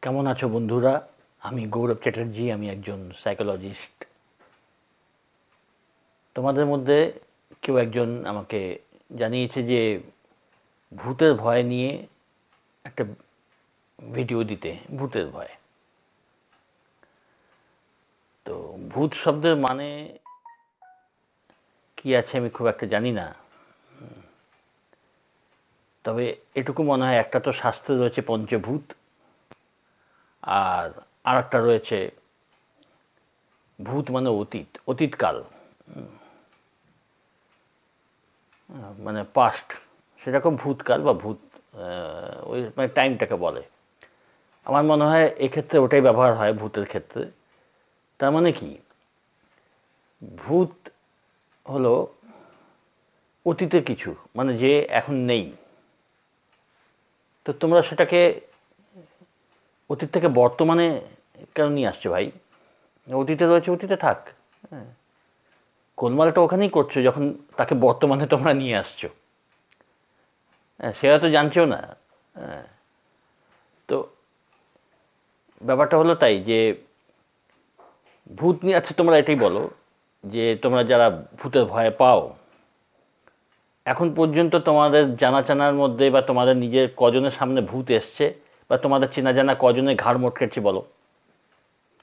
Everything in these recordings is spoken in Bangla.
কেমন আছো বন্ধুরা? আমি গৌরব চ্যাটার্জি, আমি একজন সাইকোলজিস্ট। তোমাদের মধ্যে কেউ একজন আমাকে জানিয়েছে যে ভূতের ভয় নিয়ে একটা ভিডিও দিতে। ভূতের ভয়, তো ভূত শব্দের মানে কি আছে আমি খুব একটা জানি না, তবে এটুকু মনে হয় একটা তো শাস্ত্রে রয়েছে পঞ্চভূত, আর আরেকটা রয়েছে ভূত মানে অতীতকাল, মানে পাস্ট, সেরকম ভূতকাল বা ভূত, ওই মানে টাইমটাকে বলে। আমার মনে হয় এক্ষেত্রে ওটাই ব্যবহার হয় ভূতের ক্ষেত্রে। তার মানে কি, ভূত হলো অতীতের কিছু, মানে যে এখন নেই, তো তোমরা সেটাকে অতীত থেকে বর্তমানে কেন নিয়ে আসছো ভাই? অতীতে রয়েছে, অতীতে থাক। হ্যাঁ, গোলমালটা ওখানেই করছো যখন তাকে বর্তমানে তোমরা নিয়ে আসছো। হ্যাঁ, সে হয়তো জানছেও না। হ্যাঁ, তো ব্যাপারটা হলো তাই যে ভূত নিয়ে, আচ্ছা তোমরা এটাই বলো যে তোমরা যারা ভূতের ভয় পাও, এখন পর্যন্ত তোমাদের জানার মধ্যে বা তোমাদের নিজের কজনের সামনে ভূত এসছে, বা তোমাদের চেনা জানা কজনের ঘাড় মটকেছে বলো?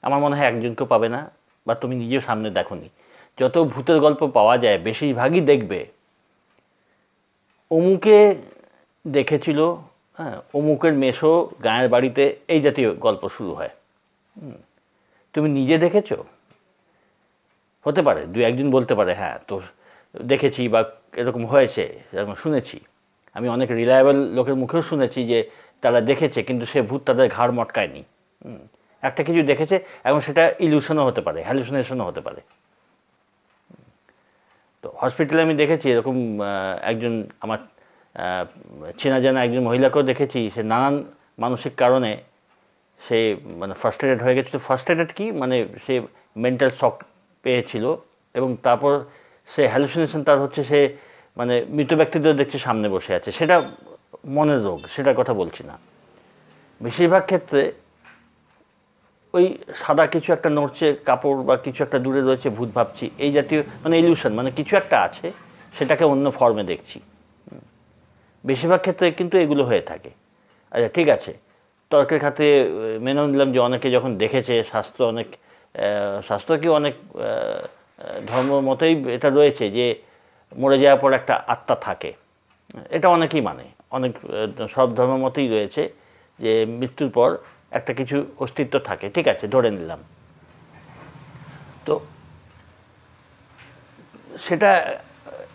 আমার মনে হয় একজনকেও পাবে না, বা তুমি নিজেও সামনে দেখোনি। যত ভূতের গল্প পাওয়া যায় বেশিরভাগই দেখবে অমুকে দেখেছিল, হ্যাঁ, অমুকের মেসো গায়ের বাড়িতে, এই জাতীয় গল্প শুরু হয়। তুমি নিজে দেখেছো? হতে পারে দু একজন বলতে পারে হ্যাঁ তো দেখেছি বা এরকম হয়েছে, এরকম শুনেছি। আমি অনেক রিলায়েবল লোকের মুখেও শুনেছি যে তারা দেখেছে কিন্তু সে ভূত তাদের ঘাড় মটকায়নি। একটা কিছু দেখেছে, এবং সেটা ইলিউশনও হতে পারে, হ্যালুসিনেশনও হতে পারে। তো হসপিটালে আমি দেখেছি এরকম একজন আমার চেনা জানা একজন মহিলাকেও দেখেছি, সে নানান মানসিক কারণে সে মানে ফার্স্ট্রেটেড হয়ে গেছিলো। ফার্স্ট্রেটেড কি মানে, সে মেন্টাল শক পেয়েছিল, এবং তারপর সে হ্যালুসিনেশন তার হচ্ছে, সে মানে মৃত ব্যক্তিদের দেখছে সামনে বসে আছে। সেটা মনের রোগ, সেটার কথা বলছি না। বেশিরভাগ ক্ষেত্রে ওই সাদা কিছু একটা নড়ছে, কাপড় বা কিছু একটা দূরে রয়েছে, ভূত ভাবছি, এই জাতীয় মানে ইলিউশন, মানে কিছু একটা আছে, সেটাকে অন্য ফর্মে দেখছি। বেশিরভাগ ক্ষেত্রে কিন্তু এগুলো হয়ে থাকে। আচ্ছা ঠিক আছে, তর্কের খাতে মেনে নিলাম যে অনেকে যখন দেখেছে, শাস্ত্র অনেক, শাস্ত্র কি অনেক ধর্ম মতেই এটা রয়েছে যে মরে যাওয়ার পর একটা আত্মা থাকে। এটা অনেকেই মানে, অনেক সব ধর্ম মতেই রয়েছে যে মৃত্যুর পর একটা কিছু অস্তিত্ব থাকে। ঠিক আছে, ধরে নিলাম। তো সেটা,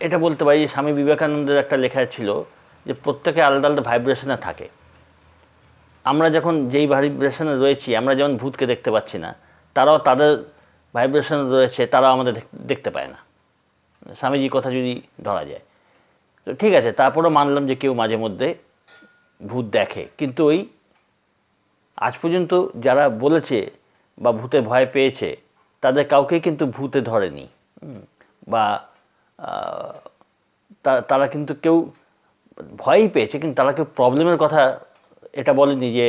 এটা বলতে পারি যে স্বামী বিবেকানন্দের একটা লেখা ছিল যে প্রত্যেকে আলাদা আলাদা ভাইব্রেশনে থাকে। আমরা যখন যেই ভাইব্রেশনে রয়েছি, আমরা যেমন ভূতকে দেখতে পাচ্ছি না, তারাও তাদের ভাইব্রেশনে রয়েছে, তারাও আমাদের দেখতে পায় না। স্বামীজির কথা যদি ধরা যায়, তো ঠিক আছে, তারপরেও মানলাম যে কেউ মাঝে মধ্যে ভূত দেখে, কিন্তু ওই আজ পর্যন্ত যারা বলেছে বা ভূতে ভয় পেয়েছে, তাদের কাউকেই কিন্তু ভূতে ধরেনি, বা তারা কিন্তু কেউ ভয়ই পেয়েছে, কিন্তু তারা কেউ প্রবলেমের কথা এটা বলেনি যে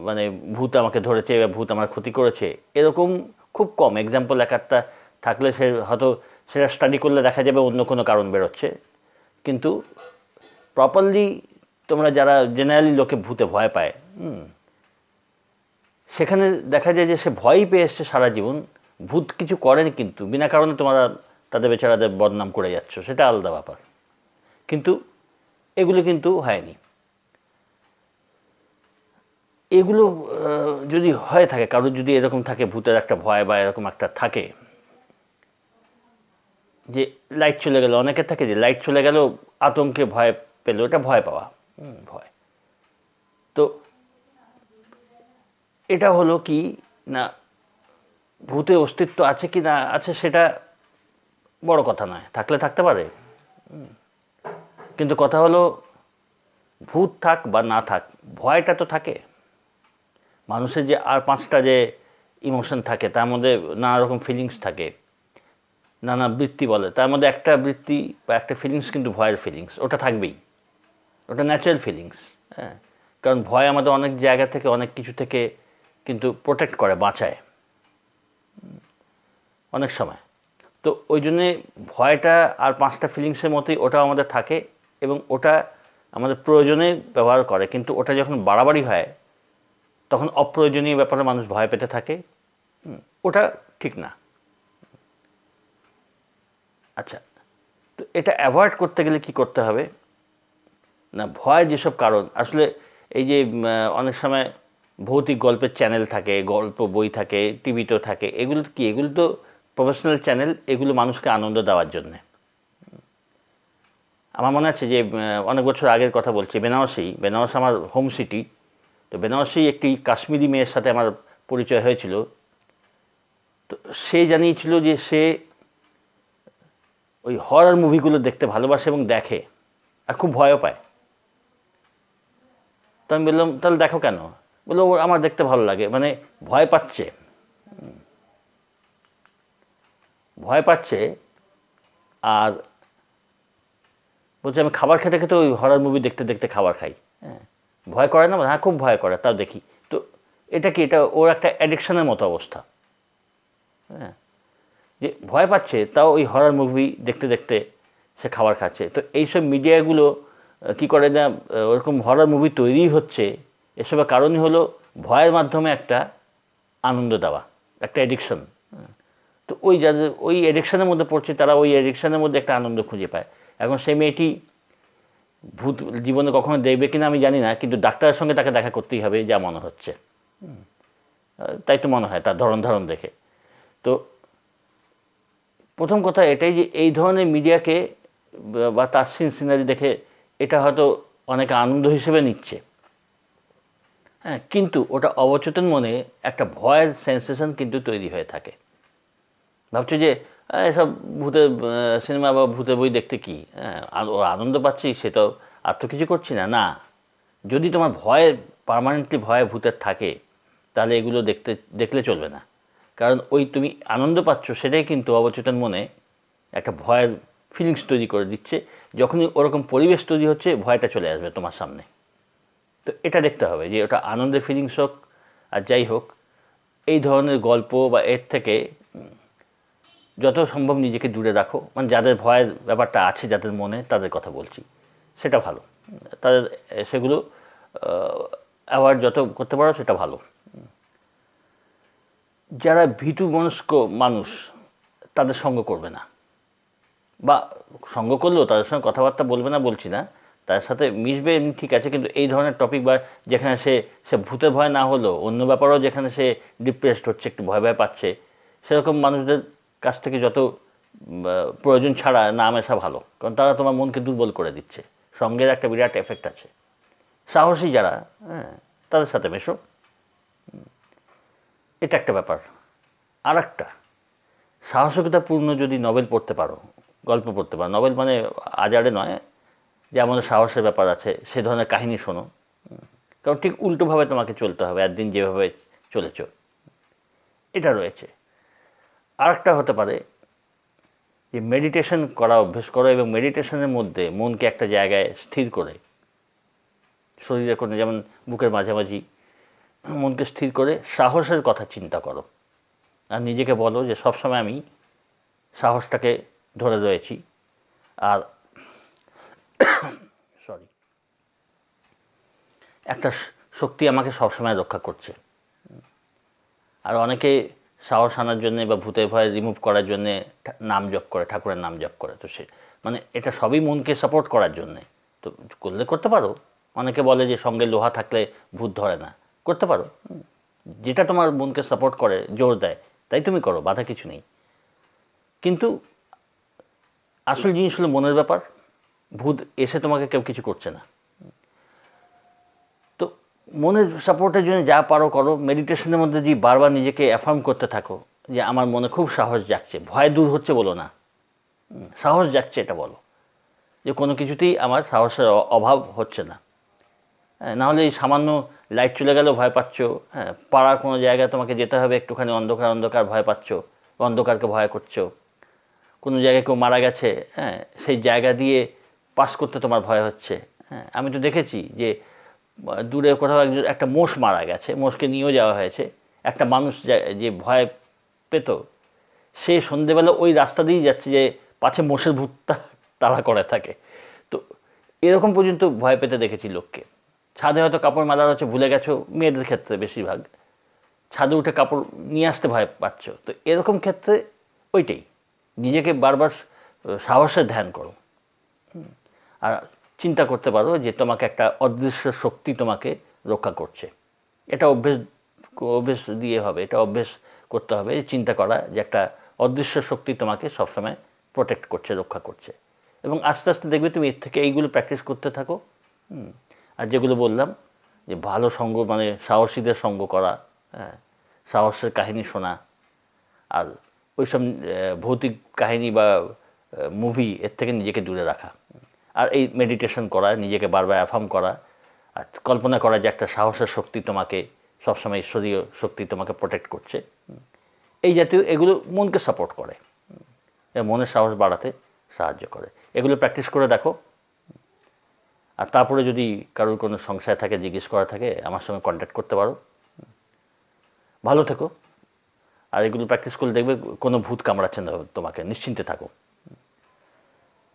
মানে ভূত আমাকে ধরেছে বা ভূত আমার ক্ষতি করেছে। এরকম খুব কম এক্সাম্পল, এক একটা থাকলে সে হয়তো সেটা স্টাডি করলে দেখা যাবে অন্য কোনো কারণ বেরোচ্ছে। কিন্তু প্রপারলি তোমরা যারা জেনারেলি লোকে ভূতে ভয় পায়, সেখানে দেখা যায় যে সে ভয়ই পেয়ে এসছে সারা জীবন, ভূত কিছু করেনি, কিন্তু বিনা কারণে তোমরা তাদের বেচারাদের বদনাম করে যাচ্ছ, সেটা আলাদা ব্যাপার। কিন্তু এগুলো কিন্তু হয়নি। এগুলো যদি হয়ে থাকে, কারোর যদি এরকম থাকে, ভূতের একটা ভয় বা এরকম একটা থাকে যে লাইট চলে গেল, অনেকের থাকে যে লাইট চলে গেল আতঙ্কে ভয় পেল, এটা ভয় পাওয়া, ভয়। তো এটা হলো কি না, ভূতের অস্তিত্ব আছে কি না আছে সেটা বড় কথা নয়, থাকলে থাকতে পারে। কিন্তু কথা হলো, ভূত থাক বা না থাক, ভয়টা তো থাকে। মানুষের যে আর পাঁচটা যে ইমোশন থাকে, তার মধ্যে নানা রকম ফিলিংস থাকে, নানা বৃত্তি বলে, তার মধ্যে একটা বৃত্তি বা একটা ফিলিংস কিন্তু ভয়ের ফিলিংস, ওটা থাকবেই, ওটা ন্যাচারাল ফিলিংস। হ্যাঁ, কারণ ভয় আমাদের অনেক জায়গা থেকে অনেক কিছু থেকে কিন্তু প্রোটেক্ট করে, বাঁচায় অনেক সময়। তো ওই জন্যে ভয়টা আর 5টা ফিলিংসের মতোই ওটাও আমাদের থাকে এবং ওটা আমাদের প্রয়োজনে ব্যবহার করে, কিন্তু ওটা যখন বাড়াবাড়ি হয় তখন অপ্রয়োজনীয় ব্যাপারে মানুষ ভয় পেতে থাকে। ওটা ঠিক না। আচ্ছা, তো এটা অ্যাভয়েড করতে গেলে কি করতে হবে না, ভয় যেসব কারণ আসলে এই যে অনেক সময় ভৌতিক গল্পের চ্যানেল থাকে, গল্প বই থাকে, টিভিতেও থাকে, এগুলো কি, এগুলো তো প্রফেশনাল চ্যানেল, এগুলো মানুষকে আনন্দ দেওয়ার জন্যে। আমার মনে আছে যে অনেক বছর আগের কথা বলছি, বেনারস আমার হোম সিটি। তো বেনারসি একটি কাশ্মীরি মেয়ের সাথে আমার পরিচয় হয়েছিল। তো সে জানিয়েছিল যে সে ওই হরর মুভিগুলো দেখতে ভালোবাসে এবং দেখে, আর খুব ভয়ও পায়। তো আমি বললাম, তাহলে দেখো কেন? বললো, আমার দেখতে ভালো লাগে। মানে ভয় পাচ্ছে, আর বলছে আমি খাবার খেতে খেতে ওই হরর মুভি দেখতে দেখতে খাবার খাই। হ্যাঁ, ভয় করে না? হ্যাঁ, খুব ভয় করে, তাও দেখি। তো এটা কি, এটা ওর একটা অ্যাডিকশনের মতো অবস্থা। হ্যাঁ, যে ভয় পাচ্ছে তাও ওই হরর মুভি দেখতে দেখতে সে খাবার খাচ্ছে। তো এইসব মিডিয়াগুলো কি করে না, ওরকম হরর মুভি তৈরি হচ্ছে, এসবের কারণই হলো ভয়ের মাধ্যমে একটা আনন্দ দেওয়া, একটা অ্যাডিকশন। তো ওই যাদের ওই অ্যাডিকশানের মধ্যে পড়ছে, তারা ওই অ্যাডিকশানের মধ্যে একটা আনন্দ খুঁজে পায়। এখন সেই মেয়েটি ভূত জীবনে কখনো দেখবে কিনা আমি জানি না, কিন্তু ডাক্তারের সঙ্গে তাকে দেখা করতেই হবে যা মনে হচ্ছে। তাই তো মনে হয় তার ধরন দেখে। তো প্রথম কথা এটাই যে এই ধরনের মিডিয়াকে বা তার সিনারি দেখে এটা হয়তো অনেকে আনন্দ হিসেবে নিচ্ছে। হ্যাঁ, কিন্তু ওটা অবচেতন মনে একটা ভয়ের সেন্সেশন কিন্তু তৈরি হয়ে থাকে। ভাবছে যে এসব ভূতের সিনেমা বা ভূতের বই দেখতে কি, আনন্দ পাচ্ছি, সে তো আর তো কিছু করছি না। না, যদি তোমার পার্মানেন্টলি ভয় ভূতের থাকে, তাহলে এগুলো দেখলে চলবে না। কারণ ওই তুমি আনন্দ পাচ্ছ, সেটাই কিন্তু অবচেতন মনে একটা ভয়ের ফিলিংস তৈরি করে দিচ্ছে। যখনই ওরকম পরিবেশ তৈরি হচ্ছে, ভয়টা চলে আসবে তোমার সামনে। তো এটা দেখতে হবে যে ওটা আনন্দের ফিলিংস হোক আর যাই হোক, এই ধরনের গল্প বা এর থেকে যত সম্ভব নিজেকে দূরে রাখো। মানে যাদের ভয়ের ব্যাপারটা আছে যাদের মনে, তাদের কথা বলছি, সেটা ভালো। তাদের সেগুলো অ্যাভয়েড যত করতে পারো সেটা ভালো। যারা ভীতু মনস্ক মানুষ, তাদের সঙ্গ করবে না, বা সঙ্গ করলেও তাদের সঙ্গে কথাবার্তা বলবে না বলছি না, তার সাথে মিশবে এমনি ঠিক আছে, কিন্তু এই ধরনের টপিক বা যেখানে সে ভূতের ভয় না হলেও অন্য ব্যাপারেও যেখানে সে ডিপ্রেসড হচ্ছে, একটু ভয় পাচ্ছে, সেরকম মানুষদের কাছ থেকে যত প্রয়োজন ছাড়া না মেশা ভালো। কারণ তারা তোমার মনকে দুর্বল করে দিচ্ছে। সঙ্গের একটা বিরাট এফেক্ট আছে। সাহসী যারা, হ্যাঁ, তাদের সাথে মেশো। এটা একটা ব্যাপার। আর একটা, সাহসিকতাপূর্ণ যদি নভেল পড়তে পারো, গল্প পড়তে পারো, নভেল মানে আজারে নয়, যে আমাদের সাহসের ব্যাপার আছে, সে ধরনের কাহিনী শোনো। কারণ ঠিক উল্টোভাবে তোমাকে চলতে হবে একদিন যেভাবে চলেছ, এটা রয়েছে। আর একটা হতে পারে যে মেডিটেশন করা অভ্যেস করো, এবং মেডিটেশনের মধ্যে মনকে একটা জায়গায় স্থির করে, শরীরের কোনো, যেমন বুকের মাঝামাঝি মনকে স্থির করে সাহসের কথা চিন্তা করো, আর নিজেকে বলো যে সবসময় আমি সাহসটাকে ধরে রয়েছি, আর একটা শক্তি আমাকে সবসময় রক্ষা করছে। আর অনেকে সাহস আনার জন্যে বা ভূতের ভয় রিমুভ করার জন্যে নাম জপ করে, ঠাকুরের নাম জপ করে। তো সে মানে এটা সবই মনকে সাপোর্ট করার জন্যে। তো করতে পারো। অনেকে বলে যে সঙ্গে লোহা থাকলে ভূত ধরে না, করতে পারো। যেটা তোমার মনকে সাপোর্ট করে, জোর দেয়, তাই তুমি করো, বাধা কিছু নেই। কিন্তু আসল জিনিস হলো মনের ব্যাপার। ভূত এসে তোমাকে কেউ কিছু করছে না। তো মনের সাপোর্টের জন্য যা পারো করো। মেডিটেশনের মধ্যে যদি বারবার নিজেকে অ্যাফার্ম করতে থাকো যে আমার মনে খুব সাহস জাগছে, ভয় দূর হচ্ছে বলো না, সাহস জাগছে এটা বলো, যে কোনো কিছুতেই আমার সাহসের অভাব হচ্ছে না। নাহলে এই সামান্য লাইট চলে গেলেও ভয় পাচ্ছ। হ্যাঁ, পাড়ার কোনো জায়গায় তোমাকে যেতে হবে, একটুখানি অন্ধকার ভয় পাচ্ছ, অন্ধকারকে ভয় করছো। কোনো জায়গায় কেউ মারা গেছে, হ্যাঁ, সেই জায়গা দিয়ে পাস করতে তোমার ভয় হচ্ছে। হ্যাঁ, আমি তো দেখেছি যে দূরে কোথাও একটা মোষ মারা গেছে, মোষকে নিয়েও যাওয়া হয়েছে, একটা মানুষ যে ভয় পেত সে সন্ধেবেলা ওই রাস্তা দিয়েই যাচ্ছে যে পাছে মোষের ভূতটা তাড়া করে থাকে। তো এরকম পর্যন্ত ভয় পেতে দেখেছি লোককে। ছাদে হয়তো কাপড় মেলা হচ্ছে, ভুলে গেছো, মেয়েদের ক্ষেত্রে বেশিরভাগ ছাদে উঠে কাপড় নিয়ে আসতে ভয় পাচ্ছ। তো এরকম ক্ষেত্রে ওইটাই, নিজেকে বারবার সাহসের ধ্যান করো, আর চিন্তা করতে পারো যে তোমাকে একটা অদৃশ্য শক্তি তোমাকে রক্ষা করছে। এটা অভ্যেস দিয়ে হবে, এটা অভ্যেস করতে হবে, চিন্তা করা যে একটা অদৃশ্য শক্তি তোমাকে সবসময় প্রোটেক্ট করছে, রক্ষা করছে। এবং আস্তে আস্তে দেখবে তুমি এর থেকে এইগুলো প্র্যাকটিস করতে থাকো। আর যেগুলো বললাম যে ভালো সঙ্গ, মানে সাহসীদের সঙ্গ করা, হ্যাঁ, সাহসের কাহিনী শোনা, আর ওইসব ভৌতিক কাহিনী বা মুভি এর থেকে নিজেকে দূরে রাখা, আর এই মেডিটেশন করা, নিজেকে বারবার অ্যাফার্ম করা, আর কল্পনা করা যে একটা সাহসের শক্তি তোমাকে সবসময়, ঈশ্বরীয় শক্তি তোমাকে প্রোটেক্ট করছে। এই জাতীয় এগুলো মনকে সাপোর্ট করে, মনের সাহস বাড়াতে সাহায্য করে। এগুলো প্র্যাকটিস করে দেখো। আর তারপরে যদি কারোর কোনো সংশয় থাকে, জিজ্ঞেস করা থাকে, আমার সঙ্গে কন্ট্যাক্ট করতে পারো। ভালো থেকো। আর এগুলো প্র্যাকটিস করলে দেখবে কোনো ভূত কামড়াচ্ছে না তোমাকে, নিশ্চিন্তে থাকো।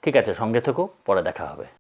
ঠিক আছে, সঙ্গে থেকো, পরে দেখা হবে।